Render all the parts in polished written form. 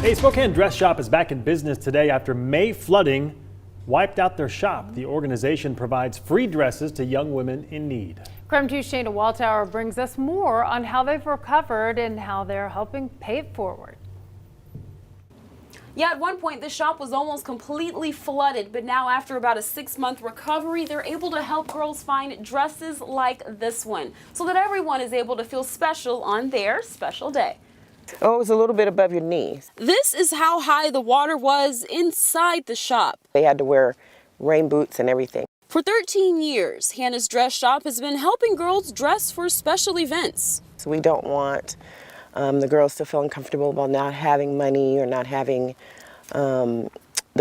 A Spokane dress shop is back in business today after May flooding wiped out their shop. The organization provides free dresses to young women in need. KREM 2's Shana Waldtower brings us more on how they've recovered and how they're helping pay it forward. Yeah, at one point the shop was almost completely flooded, but now after about a 6-month recovery, they're able to help girls find dresses like this one so that everyone is able to feel special on their special day. Oh, it was a little bit above your knees. This is how high the water was inside the shop. They had to wear rain boots and everything. For 13 years, Hannah's Dress Shop has been helping girls dress for special events. So we don't want the girls to feel uncomfortable about not having money or not having the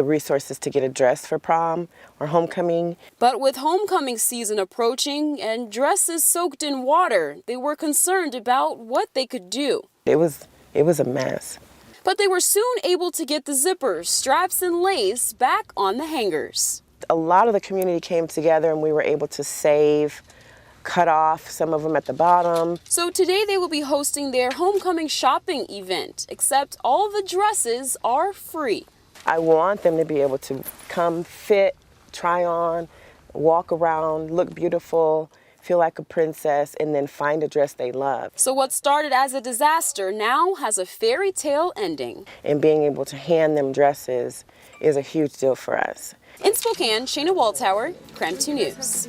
resources to get a dress for prom or homecoming. But with homecoming season approaching and dresses soaked in water, they were concerned about what they could do. It was a mess. But they were soon able to get the zippers, straps, and lace back on the hangers. A lot of the community came together and we were able to save, cut off some of them at the bottom. So today they will be hosting their homecoming shopping event, except all the dresses are free. I want them to be able to come fit, try on, walk around, look beautiful, feel like a princess, and then find a dress they love. So what started as a disaster now has a fairy tale ending. And being able to hand them dresses is a huge deal for us. In Spokane, Shana Waldtower, KREM 2 News.